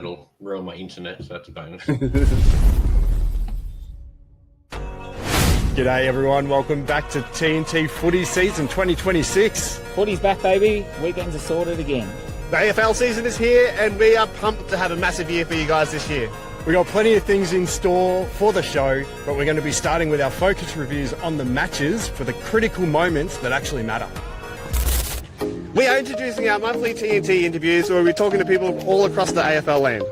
It'll ruin my internet, so that's a bonus. G'day everyone, welcome back to TNT Footy season 2026. Footy's back, baby. Weekends are sorted again. The AFL season is here and we are pumped to have a massive year for you guys this year. We've got plenty of things in store for the show, but we're going to be starting with our focus reviews on the matches for the critical moments that actually matter. We are introducing our monthly TNT interviews where we're talking to people all across the AFL land.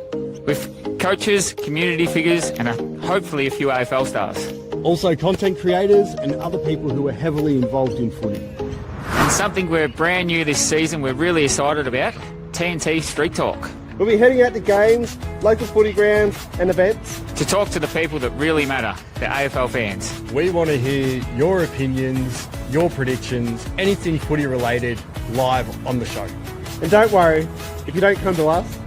With coaches, community figures, and hopefully a few AFL stars. Also content creators and other people who are heavily involved in footy. And something we're brand new this season we're really excited about, TNT Street Talk. We'll be heading out to games, local footy grounds and events. To talk to the people that really matter, the AFL fans. We want to hear your opinions, your predictions, anything footy related live on the show. And don't worry, if you don't come to us,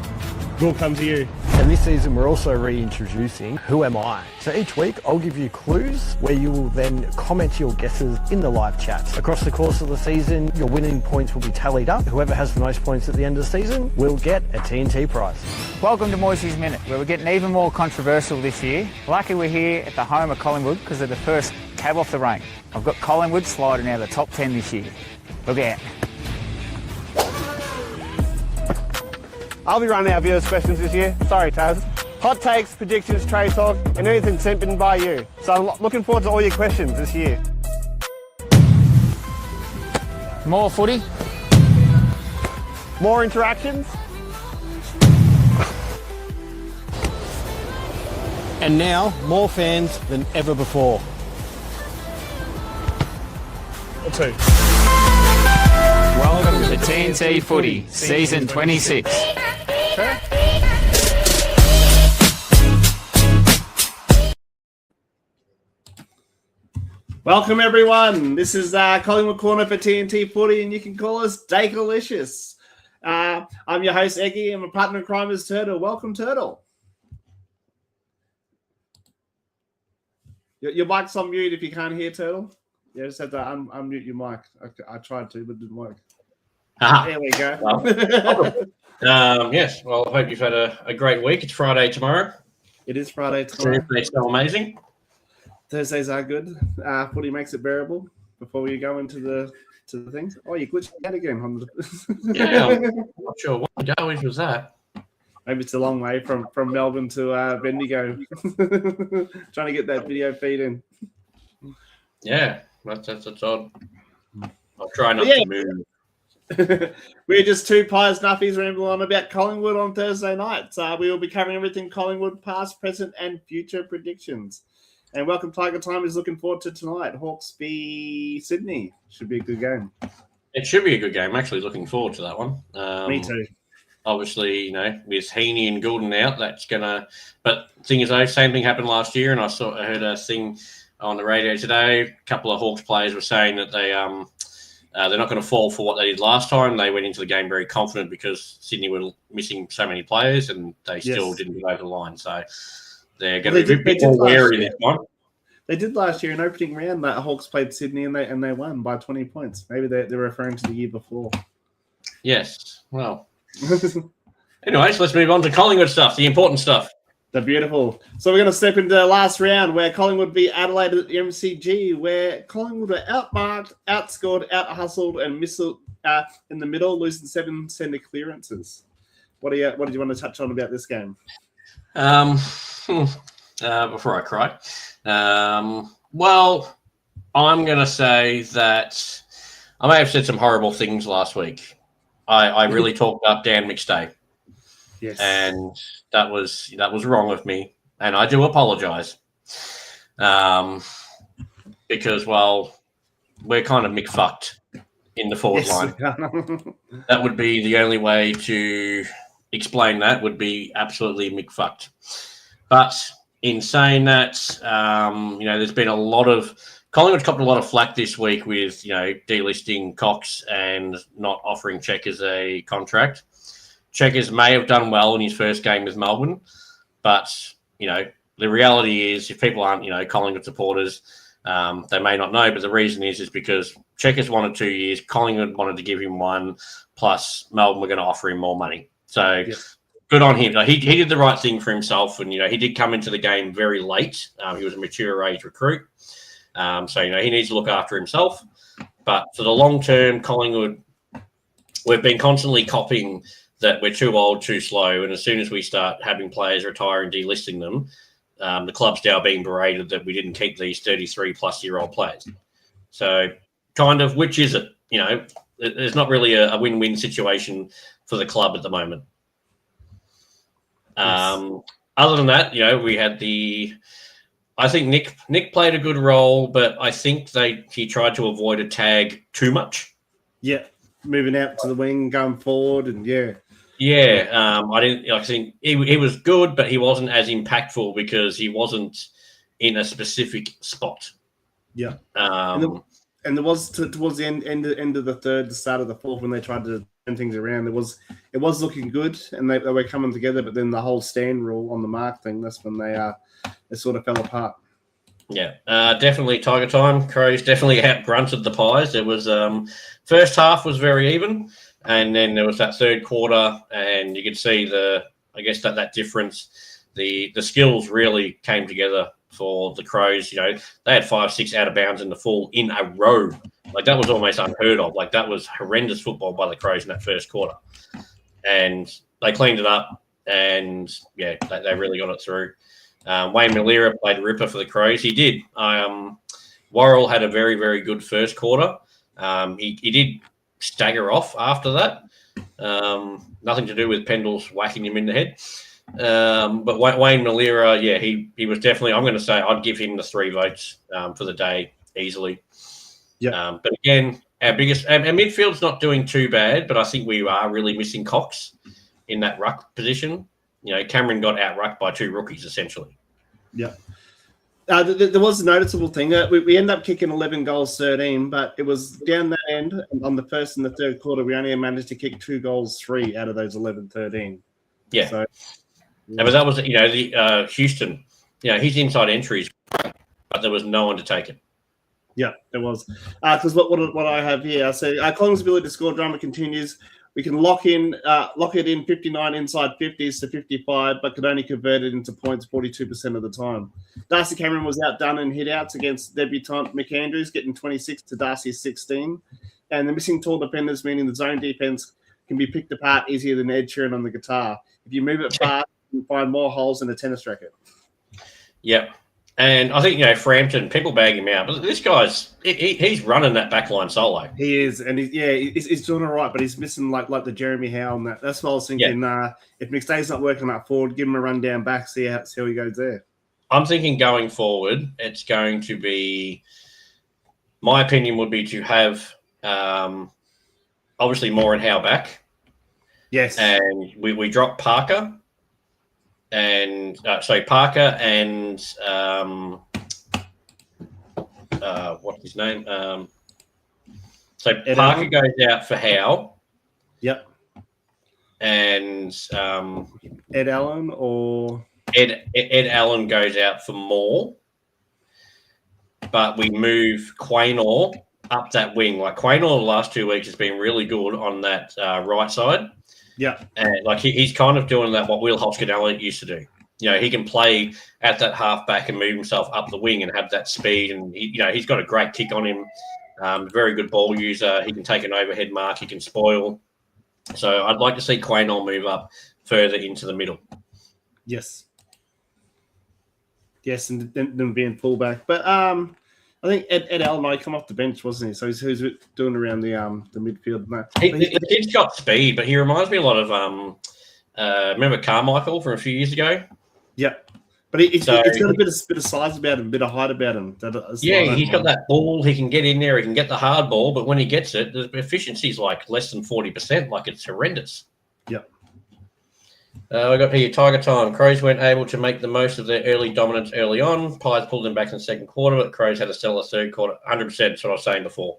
we'll come to you. And this season we're also reintroducing Who Am I? So each week I'll give you clues where you will then comment your guesses in the live chat. Across the course of the season, your winning points will be tallied up. Whoever has the most points at the end of the season will get a TNT prize. Welcome to Moisey's Minute, where we're getting even more controversial this year. Lucky we're here at the home of Collingwood because they're the first cab off the rank. I've got Collingwood sliding out of the top 10 this year. Look out. I'll be running our viewers' questions this year. Sorry, Taz. Hot takes, predictions, trade talk, and anything sent in by you. So I'm looking forward to all your questions this year. More footy. More interactions. And now, more fans than ever before. Or two. Welcome to TNT Footy, Season 26. Welcome everyone. This is Collingwood Corner for TNT Footy, and you can call us Daicalicious. I'm your host Eggy, and my partner in crime is Turtle. Welcome, Turtle. Your mic's on mute if you can't hear, Turtle. Yeah, just have to unmute your mic. I tried to, but it didn't work. There we go. Yes, well, I hope you've had a great week. It's Friday tomorrow. It is Friday tomorrow. Thursday's so amazing. Thursdays are good. Footy makes it bearable before we go into the things. Oh, you glitched out again. Yeah, I'm not sure what the dough was that. Maybe it's a long way from Melbourne to Bendigo. Trying to get that video feed in. Yeah, that's odd. I'll try not to move. We're just two pious nuffies rambling on about Collingwood on Thursday nights. We will be covering everything Collingwood, past, present, and future predictions. And Welcome Tiger Time is looking forward to tonight. Hawks v Sydney. Should be a good game. It should be a good game. I'm actually looking forward to that one. Me too. Obviously, with Heaney and Goulden out, that's gonna. But the thing is, though, same thing happened last year, and I heard a thing on the radio today. A couple of Hawks players were saying that they're not going to fall for what they did last time. They went into the game very confident because Sydney were missing so many players, and they still didn't get over the line. So they're going to be a bit more wary this time. They did last year in opening round. That Hawks played Sydney and they won by 20 points. Maybe they're referring to the year before. Yes. Well. Anyways, let's move on to Collingwood stuff, the important stuff. They're beautiful. So we're going to step into the last round where Collingwood beat Adelaide at the MCG, where Collingwood were outmarked, outscored, out-hustled, and missed in the middle, losing 7 centre clearances. What did you want to touch on about this game? Before I cry. Well, I'm going to say that I may have said some horrible things last week. I really talked up Dan McStay. Yes. And that was wrong of me, and I do apologise. Because, well, we're kind of McFucked in the forward line. That would be the only way to explain that, would be absolutely McFucked. But in saying that, there's been a lot of Collingwood copped a lot of flack this week with, delisting Cox and not offering Checkers a contract. Checkers may have done well in his first game with Melbourne, but, the reality is if people aren't, Collingwood supporters, they may not know, but the reason is because Checkers wanted 2 years, Collingwood wanted to give him 1, plus Melbourne were going to offer him more money. So good on him. Like, he did the right thing for himself, and he did come into the game very late. He was a mature age recruit, so he needs to look after himself. But for the long term, Collingwood, we've been constantly copying that we're too old, too slow, and as soon as we start having players retire and delisting them, the club's now being berated that we didn't keep these 33-plus-year-old players. So, kind of, which is it? There's not really a win-win situation for the club at the moment. Yes. Other than that, we had I think Nick played a good role, but I think he tried to avoid a tag too much. Yeah, moving out to the wing, going forward, and yeah. Yeah, I think he was good, but he wasn't as impactful because he wasn't in a specific spot. Yeah, and there was towards the end of the third, the start of the fourth, when they tried to turn things around. It was looking good, and they were coming together. But then the whole stand rule on the mark thing, that's when they sort of fell apart. Yeah, definitely Tiger time. Crows definitely out-grunted the Pies. There was first half was very even. And then there was that third quarter, and you could see that difference. The skills really came together for the Crows. They had 5-6 out of bounds in the full in a row. Like, that was almost unheard of. Like, that was horrendous football by the Crows in that first quarter. And they cleaned it up, and yeah, they really got it through. Wayne Malira played a ripper for the Crows. He did. Worrell had a very, very good first quarter. He did stagger off after that. Nothing to do with Pendles whacking him in the head. But Wayne Malira, yeah, he was definitely, I'm going to say I'd give him the 3 votes for the day easily. Yeah. But again, our midfield's not doing too bad, but I think we are really missing Cox in that ruck position. Cameron got out-rucked by 2 rookies, essentially. Yeah. There was a noticeable thing. We ended up kicking 11 goals, 13, but it was down that end. On the first and the third quarter, we only managed to kick 2 goals, 3 out of those 11, 13. Yeah. So, yeah. But that was, the Houston, his inside entries, but there was no one to take it. Yeah, there was. Because what I have here, so Collingwood's ability to score drama continues. We can lock it in 59 inside 50s to 55, but could only convert it into points 42% of the time. Darcy Cameron was outdone in hit-outs against debutant Mick Andrews, getting 26 to Darcy's 16. And the missing tall defenders, meaning the zone defense, can be picked apart easier than Ed Sheeran on the guitar. If you move it fast, you can find more holes in a tennis racket. Yep. And I think, Frampton, people bag him out. But this guy's, he's running that backline solo. He is. And he's doing all right, but he's missing like the Jeremy Howe and that. That's what I was thinking. If McStay's not working up forward, give him a run down back, see how he goes there. I'm thinking going forward, it's going to be, my opinion would be to have obviously Moore and Howe back. Yes. And we drop Parker. And Parker and what's his name? Ed Parker Allen goes out for Howe. Yep. And Ed Allen or Ed Allen goes out for Moore. But we move Quaynor up that wing. Like, Quaynor the last 2 weeks has been really good on that right side. Yeah, and he's kind of doing that what Will Hoskin-Elliott used to do. He can play at that halfback and move himself up the wing and have that speed. And he's got a great kick on him. Very good ball user. He can take an overhead mark. He can spoil. So I'd like to see Quaynor move up further into the middle. Yes, and then being fullback. But I think Ed Allen might come off the bench, wasn't he? So he's doing around the midfield. The kid's got speed, but he reminds me a lot of remember Carmichael from a few years ago? Yeah, but he's got a bit of size about him, a bit of height about him. He's got that ball. He can get in there. He can get the hard ball, but when he gets it, the efficiency is like less than 40%. Like, it's horrendous. Yep. We got here Tiger time. Crows weren't able to make the most of their early dominance early on. Pies pulled them back in the second quarter, but the Crows had a stellar third quarter. 100%. That's what I was saying before.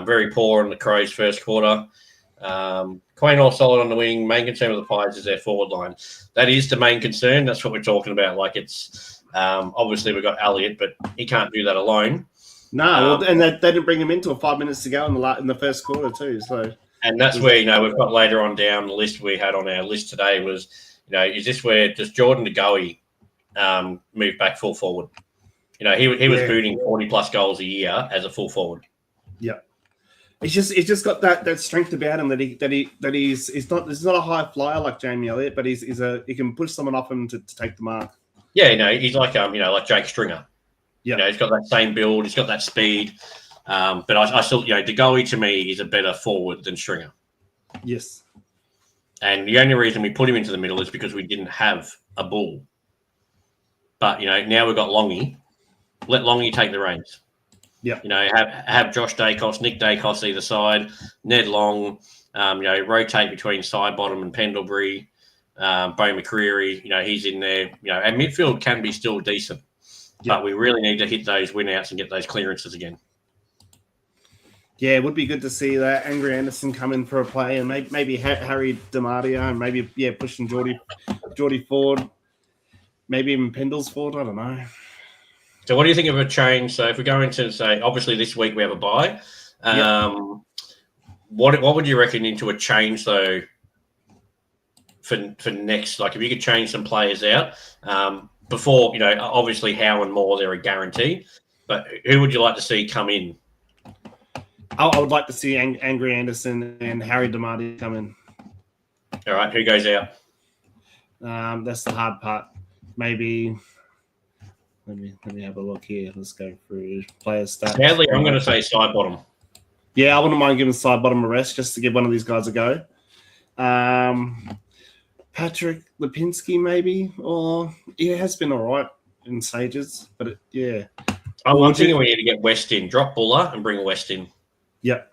Very poor in the Crows' first quarter. Quaynor solid on the wing. Main concern of the Pies is their forward line. That is the main concern. That's what we're talking about. Like, it's obviously we've got Elliott, but he can't do that alone. No, and they didn't bring him in until 5 minutes to go in the first quarter too. So And that's where, we've got later on down the list we had on our list today was, is this where does Jordan DeGoey move back full forward? He was booting 40-plus goals a year as a full forward. Yeah. He's just got that strength about him he's not a high flyer like Jamie Elliott, but he can push someone off him to take the mark. Yeah, he's like like Jake Stringer. Yeah, he's got that same build, he's got that speed. But I still, DeGoey to me is a better forward than Stringer. Yes. And the only reason we put him into the middle is because we didn't have a bull. But now we've got Longy. Let Longy take the reins. Yeah. Have Josh Daicos, Nick Daicos either side, Ned Long, rotate between Sidebottom and Pendlebury, Bo McCreary, he's in there. And midfield can be still decent. Yeah. But we really need to hit those win-outs and get those clearances again. Yeah, it would be good to see that Angry Anderson come in for a play and maybe Harry DiMatteo and maybe, pushing Geordie forward, maybe even Pendles forward. I don't know. So what do you think of a change? So if we go into, say, obviously this week we have a bye. What would you reckon into a change, though, for next? Like if you could change some players out before, obviously Howe and Moore, they're a guarantee. But who would you like to see come in? I would like to see Angry Anderson and Harry DiMatteo come in. All right, who goes out? That's the hard part. Maybe let me have a look here. Let's go through player stats. Sadly, I'm going to say Sidebottom. Yeah, I wouldn't mind giving Sidebottom a rest just to give one of these guys a go. Patrick Lipinski, maybe, or he has been all right in stages, but I'm thinking we need to get West in. Drop Buller and bring West in. Yep.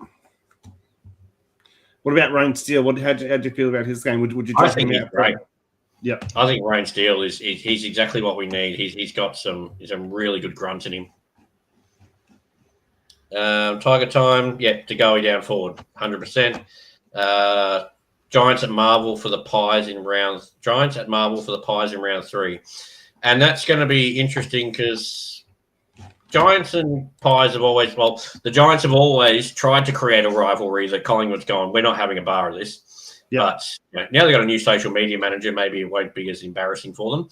What about Ryan Steele? How do you feel about his game? Would you? I think he's great. Yeah, I think Ryan Steele he's exactly what we need. He's got some really good grunt in him. Tiger time, DeGoey down forward, 100%. Giants at Marvel for the Pies in round 3, and that's going to be interesting because Giants and Pies the Giants have always tried to create a rivalry that Collingwood's gone, we're not having a bar of this. Yeah. But now they've got a new social media manager, maybe it won't be as embarrassing for them.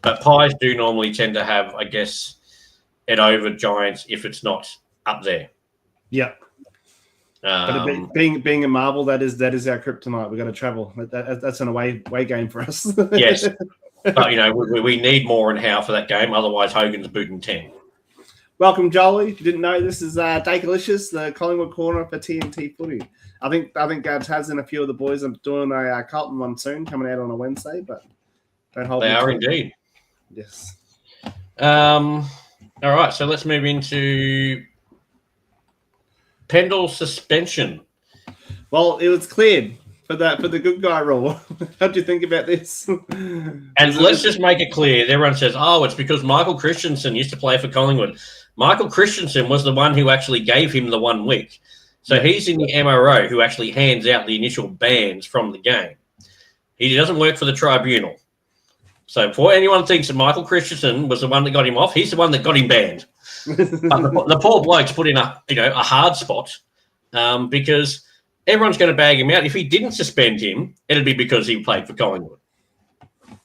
But Pies do normally tend to have, I guess, it over Giants if it's not up there. Yeah. But being a Marvel, that is our kryptonite. We've got to travel. That's an away game for us. Yes. But, we need more in Howe for that game. Otherwise, Hogan's booting 10. Welcome, Jolie. If you didn't know, this is Daicalicious, the Collingwood corner for TNT Footy. I think Taz and a few of the boys are doing a Carlton one soon, coming out on a Wednesday, but don't hold. They are indeed. Yes. All right, so let's move into Pendle suspension. Well, it was cleared for the good guy rule. How do you think about this? And let's just make it clear. Everyone says, it's because Michael Christensen used to play for Collingwood. Michael Christensen was the one who actually gave him the 1 week. So he's in the MRO who actually hands out the initial bans from the game. He doesn't work for the tribunal. So before anyone thinks that Michael Christensen was the one that got him off, he's the one that got him banned. But the poor bloke's put in a hard spot because everyone's going to bag him out. If he didn't suspend him, it'd be because he played for Collingwood.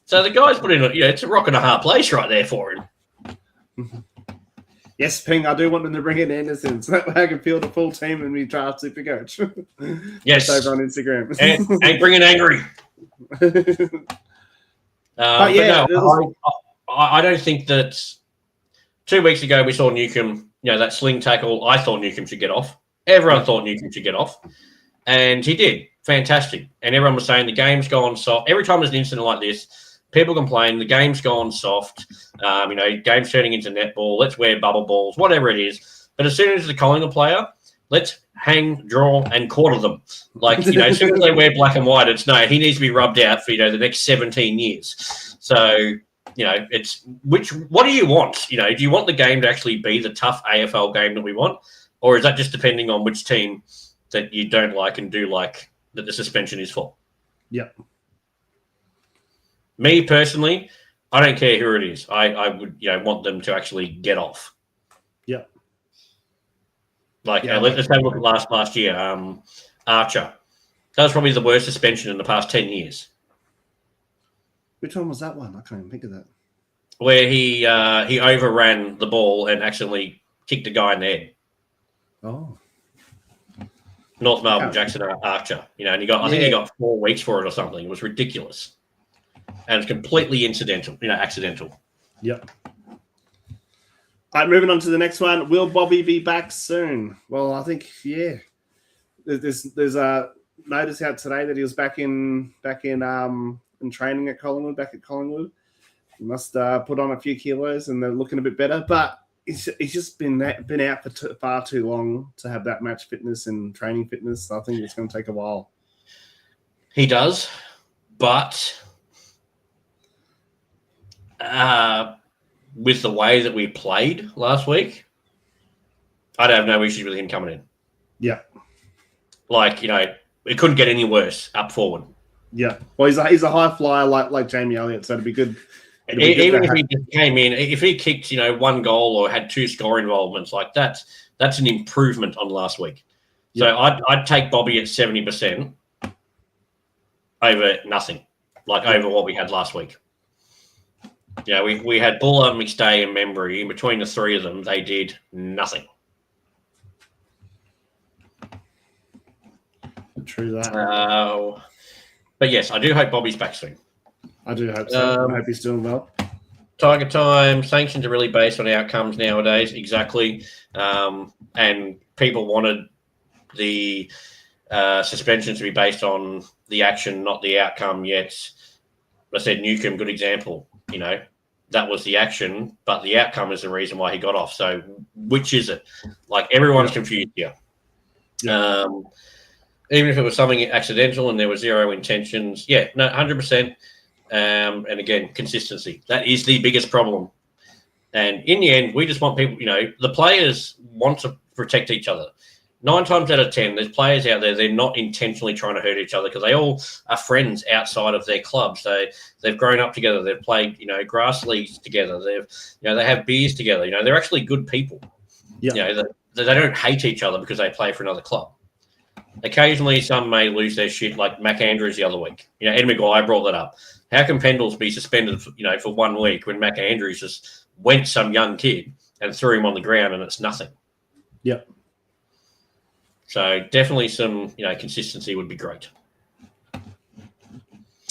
So the guy's put in it's a rock and a hard place right there for him. Yes, Ping, I do want them to bring in Anderson so that way I can field a full team and we draft super coach. Yes. Over on Instagram. and bring in Angry. I don't think that 2 weeks ago we saw Newcomb, that sling tackle. I thought Newcomb should get off. Everyone thought Newcomb should get off. And he did. Fantastic. And everyone was saying the game's gone soft. Every time there's an incident like this, people complain the game's gone soft. Game's turning into netball. Let's wear bubble balls, whatever it is. But as soon as it's a Collingwood player, let's hang, draw, and quarter them. As soon as they wear black and white, he needs to be rubbed out for, the next 17 years. So, what do you want? Do you want the game to actually be the tough AFL game that we want? Or is that just depending on which team that you don't like and do like that the suspension is for? Yep. Me personally, I don't care who it is. I would want them to actually get off. Yep. Let's have a look at last year. Archer. That was probably the worst suspension in the past 10 years. Which one was that one? I can't even think of that. Where he overran the ball and accidentally kicked a guy in the head. Oh. North Melbourne, Jackson Archer. And I think he got 4 weeks for it or something. It was ridiculous. And it's completely incidental, accidental. Yep. All right, moving on to the next one. Will Bobby be back soon? Well, I think, yeah. There's a notice out today that he was back in training at Collingwood, back at Collingwood. He must put on a few kilos and they're looking a bit better. But he's just been out for far too long to have that match fitness and training fitness. So I think it's going to take a while. He does, but with the way that we played last week, I'd have no issues with him coming in. Yeah. It couldn't get any worse up forward. Yeah. Well, he's a high flyer like Jamie Elliott, so it'd be good. Even if he just came in, if he kicked, 1 goal or had 2 score involvements, that's an improvement on last week. So I'd take Bobby at 70% over nothing, over what we had last week. We had Buller, McStay, and Membry. In between the 3 of them, they did nothing. True that. But yes, I do hope Bobby's back soon. I do hope so. I hope he's doing well. Tiger time. Sanctions are really based on outcomes nowadays. Exactly. And people wanted the suspensions to be based on the action, not the outcome yet. I said Newcomb, good example. That was the action, but the outcome is the reason why he got off. So which is it? Everyone's confused here. Yeah. Even if it was something accidental and there were 0 intentions, 100%. And again, consistency. That is the biggest problem. And in the end, we just want people, the players want to protect each other. 9 times out of 10, there's players out there, they're not intentionally trying to hurt each other because they all are friends outside of their clubs. They've grown up together. They've played, grass leagues together. They have beers together. They're actually good people. Yeah. They don't hate each other because they play for another club. Occasionally, some may lose their shit, like Mac Andrews the other week. Ed Maguire brought that up. How can Pendles be suspended, for 1 week when Mac Andrews just went some young kid and threw him on the ground and it's nothing? Yep. So definitely some, consistency would be great.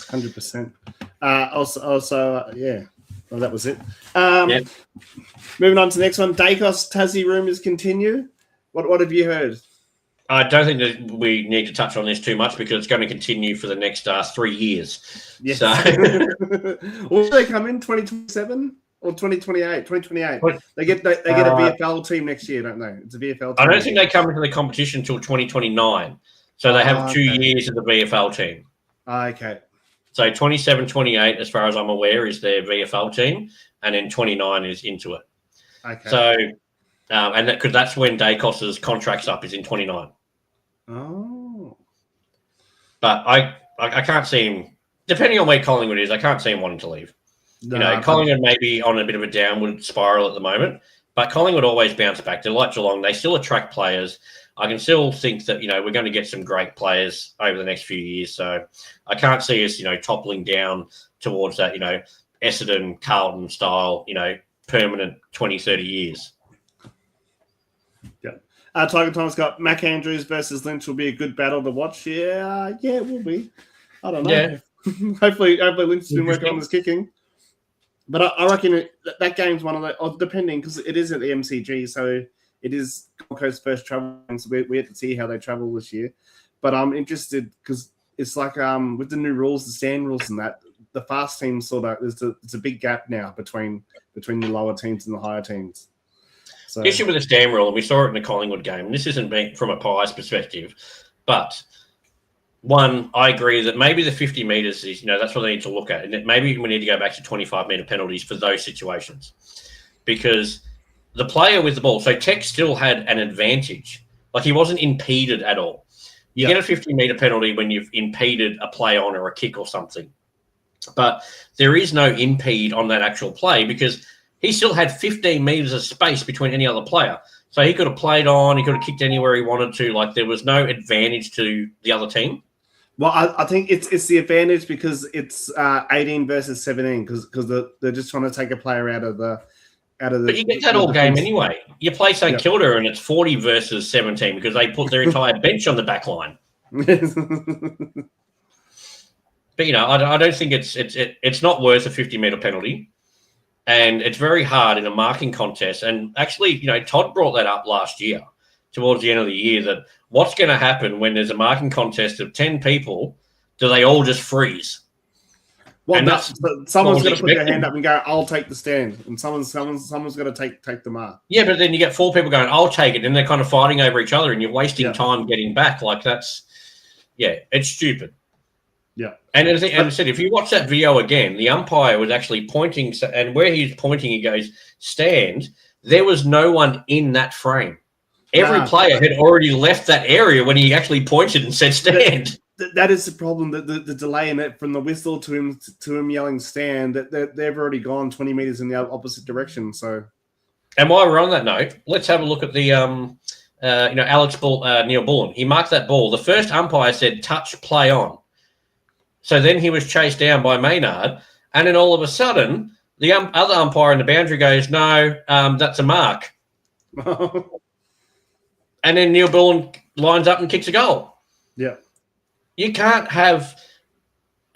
100%. Also, yeah. Well, that was it. Moving on to the next one. Daicos Tassie rumours continue. What have you heard? I don't think that we need to touch on this too much because it's going to continue for the next 3 years. Yes. So. Will they come in 2027 or 2028? 2028. They get a VFL team next year, don't they? It's a VFL team. I don't think they come into the competition until 2029. So they have 2 years of the VFL team. Okay. So 27, 28, as far as I'm aware, is their VFL team, and then 29 is into it. Okay. So, and because that's when Daicos' contract's up, is in 29. Oh. But I can't see him, depending on where Collingwood is, I can't see him wanting to leave. No, Collingwood may be on a bit of a downward spiral at the moment, but Collingwood always bounce back. They're like Geelong. They still attract players. I can still think that, we're going to get some great players over the next few years. So I can't see us, toppling down towards that, Essendon, Carlton style, permanent 20, 30 years. Yeah. Tiger Time's got Mac Andrews versus Lynch will be a good battle to watch. Yeah, it will be. I don't know. Yeah. Hopefully Lynch has been working on his kicking. But I reckon that game's one of the, depending, because it is at the MCG, so it is Gold Coast first travel, so we have to see how they travel this year. But I'm interested because it's like with the new rules, the stand rules and that, the fast teams it's a big gap now between the lower teams and the higher teams. So the issue with the stand rule, and we saw it in the Collingwood game, and this isn't from a Pies perspective, but one, I agree that maybe the 50 metres is, that's what they need to look at. And maybe we need to go back to 25-metre penalties for those situations. Because the player with the ball, so Tech still had an advantage. Like, he wasn't impeded at all. You get a 50-metre penalty when you've impeded a play on or a kick or something. But there is no impede on that actual play because he still had 15 metres of space between any other player. So he could have played on. He could have kicked anywhere he wanted to. Like, there was no advantage to the other team. Well, I think it's the advantage because it's 18 versus 17 because they're just trying to take a player out of the. But you get that all game anyway. You play St Kilda and it's 40 versus 17 because they put their entire bench on the back line. But, you know, I don't think it's not worth a 50-metre penalty. And it's very hard in a marking contest. And actually, you know, Todd brought that up last year, towards the end of the year, that what's going to happen when there's a marking contest of 10 people, do they all just freeze? Well, someone's going to put their hand up and go, I'll take the stand. And someone's going to take the mark. Yeah, but then you get 4 people going, I'll take it. And they're kind of fighting over each other and you're wasting time getting back. Like, it's stupid. Yeah. And as I said, if you watch that video again, the umpire was actually pointing, and where he's pointing, he goes, stand. There was no one in that frame. Every player had already left that area when he actually pointed and said stand. That is the problem, the delay in it from the whistle to him yelling stand, that they've already gone 20 meters in the opposite direction. So, and while we're on that note, let's have a look at the Neil Bullen. He marked that ball. The first umpire said touch, play on. So then he was chased down by Maynard, and then all of a sudden, the other umpire in the boundary goes, no, that's a mark. And then Neil Bullen lines up and kicks a goal. Yeah. You can't have...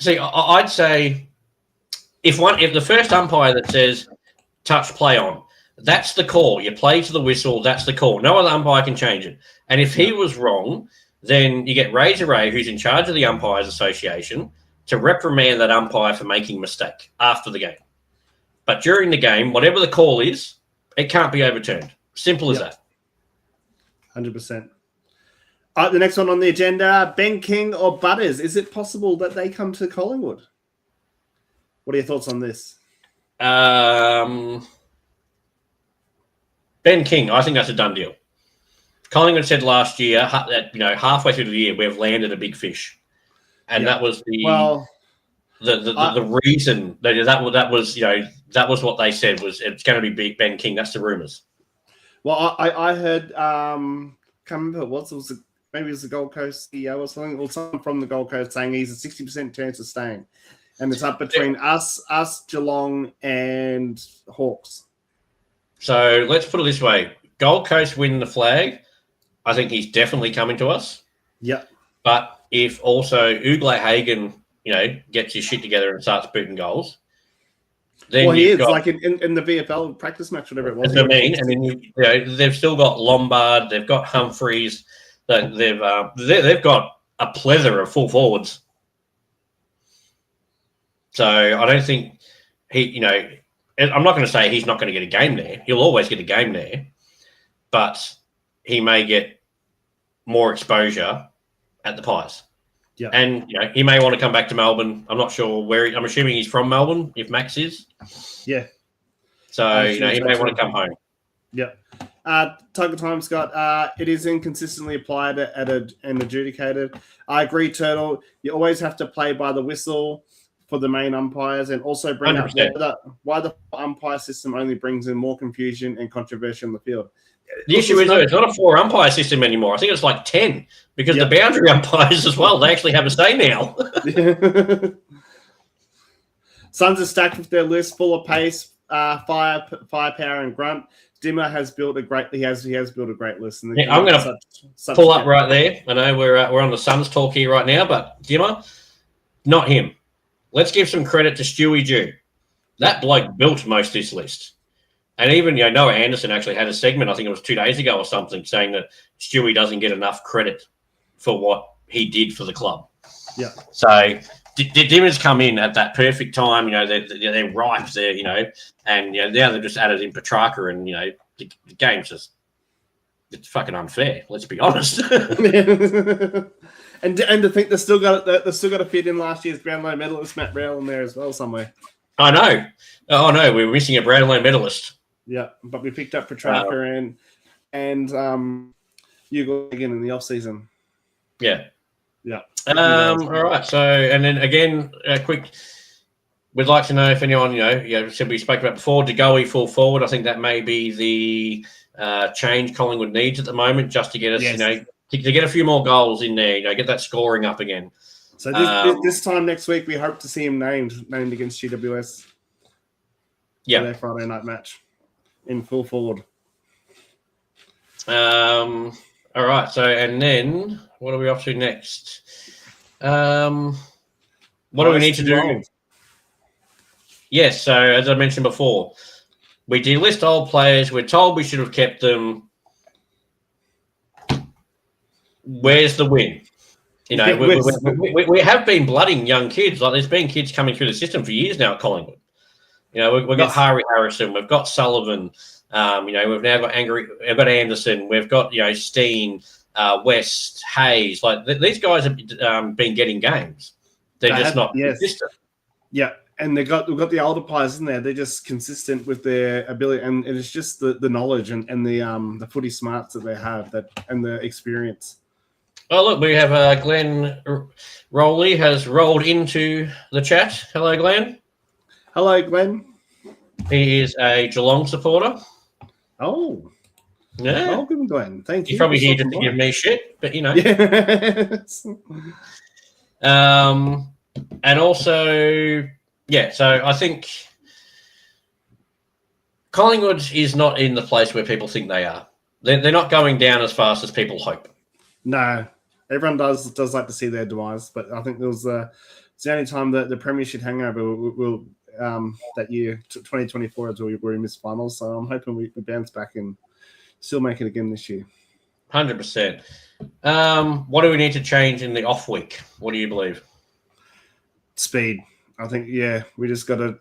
See, I'd say if the first umpire that says touch, play on, that's the call. You play to the whistle, that's the call. No other umpire can change it. And if he was wrong, then you get Razor Ray, who's in charge of the Umpires Association, to reprimand that umpire for making a mistake after the game. But during the game, whatever the call is, it can't be overturned. Simple as that. 100%. The next one on the agenda, Ben King or Butters. Is it possible that they come to Collingwood? What are your thoughts on this? Ben King, I think that's a done deal. Collingwood said last year that, you know, halfway through the year we've landed a big fish, and that was the reason that was, you know, that was what they said was it's going to be Ben King. That's the rumours. Well, I heard can't remember what it was. Maybe it was the Gold Coast CEO or something, or someone from the Gold Coast saying he's a 60% chance of staying, and it's up between us, Geelong, and Hawks. So let's put it this way: Gold Coast win the flag. I think he's definitely coming to us. Yeah. But if also Ugle Hagen, you know, gets his shit together and starts booting goals, then he is like in the VFL practice match, whatever it was. That's what I mean. And then they've still got Lombard, they've got Humphreys, they've got a plethora of full forwards. So I don't think I'm not going to say he's not going to get a game there. He'll always get a game there, but he may get more exposure at the Pies. Yeah. And, you know, he may want to come back to Melbourne. I'm not sure where. I'm assuming he's from Melbourne, if Max is. Yeah. So, you know, he may want to come home. Yeah. Tiger Time, Scott. It is inconsistently applied and adjudicated. I agree, Turtle. You always have to play by the whistle for the main umpires, and also bring 100%. up why the umpire system only brings in more confusion and controversy on the field. The issue is, it's not a 4 umpire system anymore. I think it's like 10 because the boundary umpires as well, they actually have a say now. Suns are stacked with their list full of pace, firepower, and grunt. Dimmer has built a great. He has built a great list. And I'm going to pull up right there. I know we're on the Suns talk here right now, but Dimmer, not him. Let's give some credit to Stewie Jew. That bloke built most of this list. And even, you know, Noah Anderson actually had a segment, I think it was 2 days ago or something, saying that Stewie doesn't get enough credit for what he did for the club. Yeah. So Dimmer's come in at that perfect time. You know, they're ripe there, you know, and, you know, now they've just added in Petrarca, and, you know, the game's just, it's fucking unfair. Let's be honest. And to think they've still got to fit in last year's Brownlow medalist Matt Rowell in there as well somewhere. I know. Oh no, we're missing a Brownlow medalist. Yeah, but we picked up Petrarca and Hugo again in the off season. Yeah. Yeah. All right. So, and then again, quick. We'd like to know if anyone, you know, said we spoke about before, DeGoey full forward. I think that may be the change Collingwood needs at the moment just to get us, to get a few more goals in there, get that scoring up again. So this time next week, we hope to see him named against GWS. Yeah, their Friday night match in full forward. All right. So, and then what are we off to next? What do we need to do? Yes. So, as I mentioned before, we delist old players. We're told we should have kept them. Where's the win? We have been blooding young kids. Like, there's been kids coming through the system for years now at Collingwood. We've got Harry Harrison, we've got Sullivan, we've now got Anderson, we've got Steen, West, Hayes. Like these guys have been getting games. They're just not consistent. Yeah, and we've got the older players in there. They're just consistent with their ability, and it's just the knowledge and the footy smarts that they have and the experience. Oh, look, we have Glenn Rowley has rolled into the chat. Hello, Glenn. Hello, Glenn. He is a Geelong supporter. Oh. Yeah. Welcome, Glenn. Thank you. He's probably here just to give me shit, but Yes. And also, so I think Collingwood is not in the place where people think they are. They're not going down as fast as people hope. No. Everyone does like to see their demise, but I think it's the only time that the Premiership hangover will that year, 2024, as we were in missed finals. So I'm hoping we bounce back and still make it again this year. 100%. What do we need to change in the off week? What do you believe? Speed. I think we just got to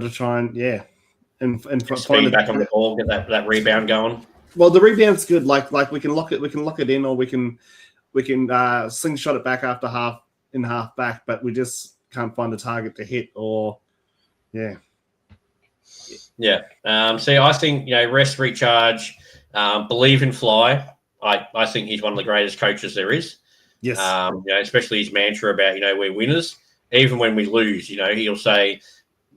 try and and speed back on the ball, get that rebound going. Well, the rebound's good. Like we can lock it in, or we can slingshot it back after half back, but we just can't find a target to hit. I think rest, recharge, believe in Fly. I think he's one of the greatest coaches there is. Yes. Especially his mantra about we're winners. Even when we lose, he'll say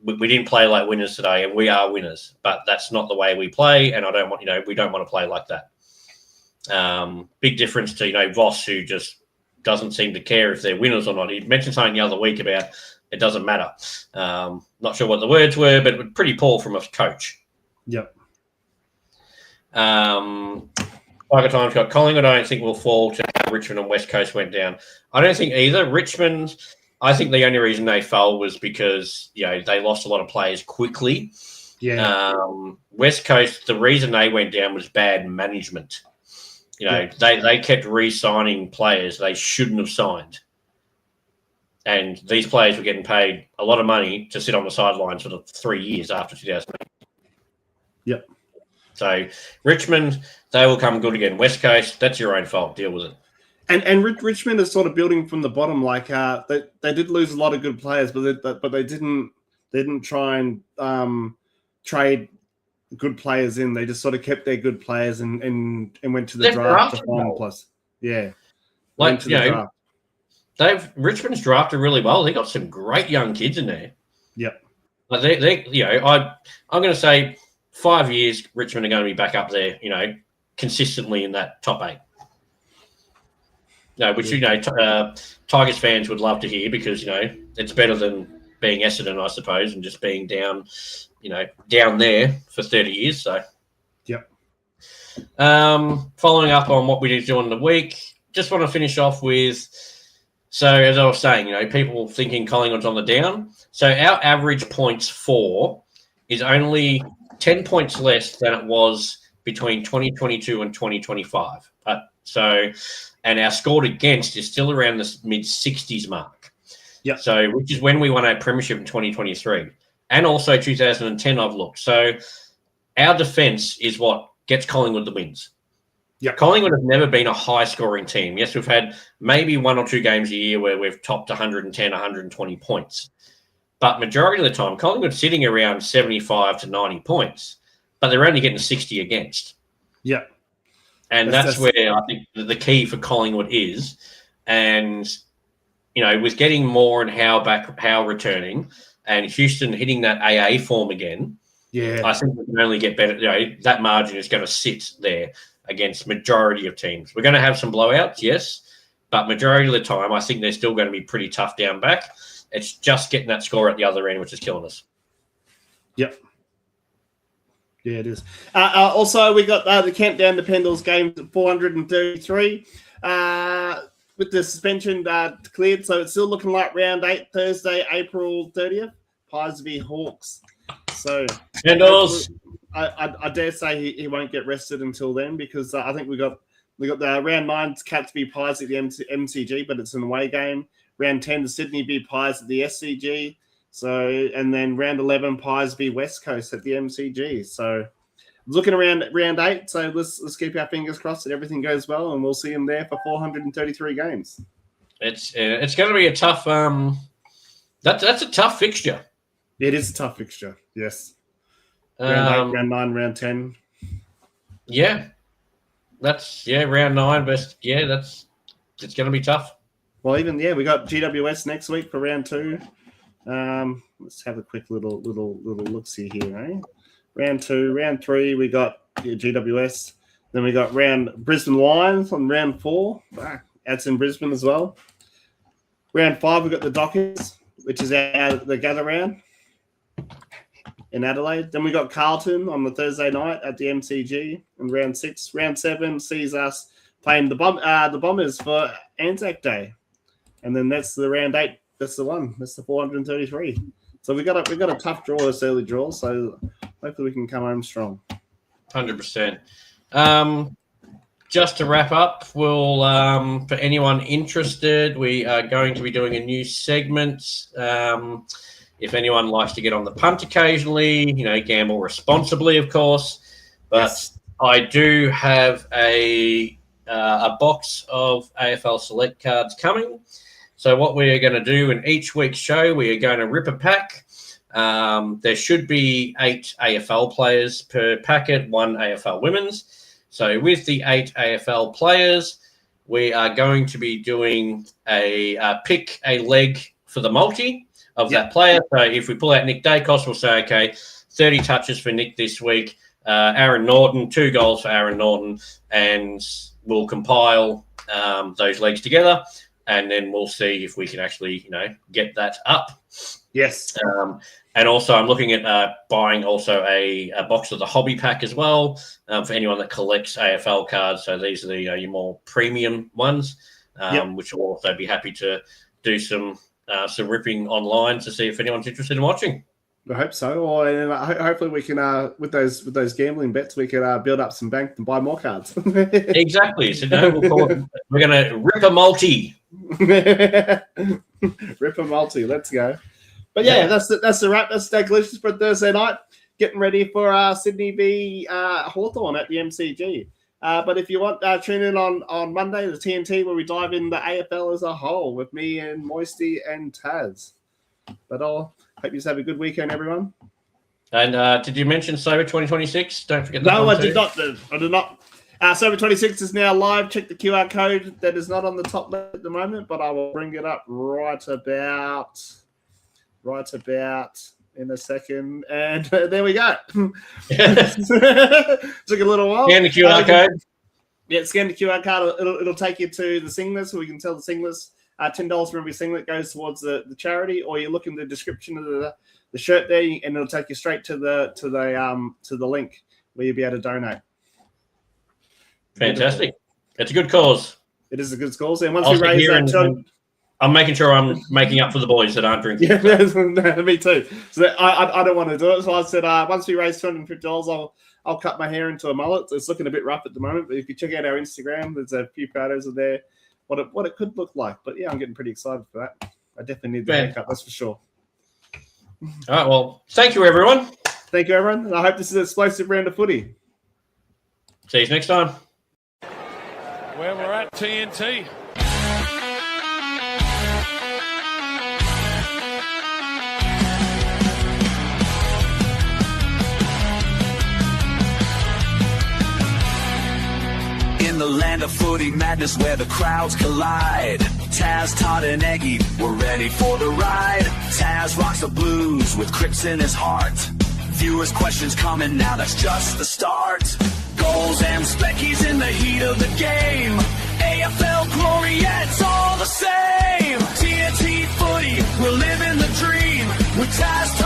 we didn't play like winners today, and we are winners. But that's not the way we play, and I don't want we don't want to play like that. Big difference to Voss, who just doesn't seem to care if they're winners or not. He mentioned something the other week about it doesn't matter. Not sure what the words were, but pretty poor from a coach. Yep. Tiger Times got Collingwood. I don't think will fall to how Richmond and West Coast went down. I don't think either. Richmond, I think the only reason they fell was because they lost a lot of players quickly. Yeah. West Coast, the reason they went down was bad management. They kept re-signing players they shouldn't have signed. And these players were getting paid a lot of money to sit on the sidelines for the 3 years after 2008. Yep. So Richmond, they will come good again. West Coast, that's your own fault. Deal with it. And Richmond is sort of building from the bottom. Like they did lose a lot of good players, but they didn't try and trade good players in. They just sort of kept their good players and went to the draft to find plus. Yeah. Richmond's drafted really well. They got some great young kids in there. Yep. Like I'm going to say 5 years Richmond are going to be back up there, consistently in that top 8. Which Tigers fans would love to hear because it's better than being Essendon, I suppose, and just being down there for 30 years. So, yep. Following up on what we need to do in the week, just want to finish off with. So, as I was saying, people thinking Collingwood's on the down. So, our average points for is only 10 points less than it was between 2022 and 2025. And our scored against is still around the mid-60s mark. Yeah. So, which is when we won our premiership in 2023. And also 2010, I've looked. So, our defence is what gets Collingwood the wins. Yeah. Collingwood have never been a high-scoring team. Yes, we've had maybe 1 or 2 games a year where we've topped 110, 120 points. But majority of the time, Collingwood's sitting around 75 to 90 points. But they're only getting 60 against. Yeah. And that's where I think the key for Collingwood is. And, with getting Moore and Howe returning and Houston hitting that AA form again, Yeah. I think we can only get better. That margin is going to sit there against majority of teams. We're going to have some blowouts, yes, but majority of the time, I think they're still going to be pretty tough down back. It's just getting that score at the other end, which is killing us. Yep. Yeah, it is. Also, we got the Countdown to Pendles game at 433 with the suspension cleared. So it's still looking like round 8, Thursday, April 30th. Pies v Hawks. So Pendles. I dare say he won't get rested until then, because I think we got the round 9 Cats v Pies at the MCG, but it's an away game. Round 10, the Sydney v Pies at the SCG. So, and then round 11, Pies v West Coast at the MCG. So, looking around round 8. So let's keep our fingers crossed that everything goes well, and we'll see him there for 433 games. It's going to be a tough. That's a tough fixture. It is a tough fixture. Yes. Round 8, round 9, round 10. Yeah. Round 9, but it's going to be tough. Well, we got GWS next week for round 2. Let's have a quick little look-see here, eh? Round 2, round 3, we got GWS. Then we got Brisbane Lions on round 4. That's in Brisbane as well. Round 5, we got the Dockers, which is the gather round in Adelaide. Then we got Carlton on the Thursday night at the MCG in round 6. Round 7 sees us playing the Bombers for Anzac Day, and then that's the round 8. That's the one. That's the 433. So we got a tough draw, this early draw. So hopefully we can come home strong. 100%. Just to wrap up, we'll for anyone interested, we are going to be doing a new segment. If anyone likes to get on the punt occasionally, gamble responsibly, of course. But yes. I do have a box of AFL Select cards coming. So what we are going to do in each week's show, we are going to rip a pack. There should be 8 AFL players per packet, 1 AFL women's. So with the 8 AFL players, we are going to be doing a pick a leg for the multi of that player. So if we pull out Nick Daicalicious, we'll say, okay, 30 touches for Nick this week. Aaron Norton, 2 goals for Aaron Norton, and we'll compile those legs together. And then we'll see if we can actually, get that up. Yes. And also I'm looking at buying also a box of the hobby pack as well for anyone that collects AFL cards. So these are your more premium ones, which will also be happy to do some ripping online to see if anyone's interested in watching. I hope so. Or hopefully we can, with those gambling bets, we can build up some bank and buy more cards. Exactly. So we're going to rip a multi. Rip a multi. Let's go. But that's the wrap. That's Daicalicious for Thursday night. Getting ready for Sydney v Hawthorn at the MCG. But if you want, tune in on Monday, the TNT, where we dive in the AFL as a whole with me and Moisty and Taz. But hope you have a good weekend, everyone. And did you mention Sober 2026? Don't forget that. No, I did not. I did not. Sober 26 is now live. Check the QR code. That is not on the top left at the moment, but I will bring it up right about in a second. And there we go. Took a little while. Scan the QR code. Yeah, scan the QR code. It'll take you to the singlets, so we can tell the singlets. $10 for every singlet goes towards the charity, or you look in the description of the shirt there, and it'll take you straight to the link where you'll be able to donate. Fantastic! It's a good cause. It is a good cause, and once we raise that, I'm making sure I'm making up for the boys that aren't drinking. Yeah, me too. So I don't want to do it. So I said once we raise $250, I'll cut my hair into a mullet. It's looking a bit rough at the moment, but if you check out our Instagram, there's a few photos of there. What it could look like. But yeah, I'm getting pretty excited for that. I definitely need the haircut, that's for sure. All right, well, thank you, everyone. Thank you, everyone. And I hope this is an explosive round of footy. See you next time. Where we're at, TNT. The land of footy madness where the crowds collide. Taz, Todd, and Eggy, we're ready for the ride. Taz rocks the blues with Crips in his heart. Viewers' questions coming now, that's just the start. Goals and speckies in the heat of the game. AFL glory, yeah, it's all the same. TNT footy, we're living the dream. With Taz,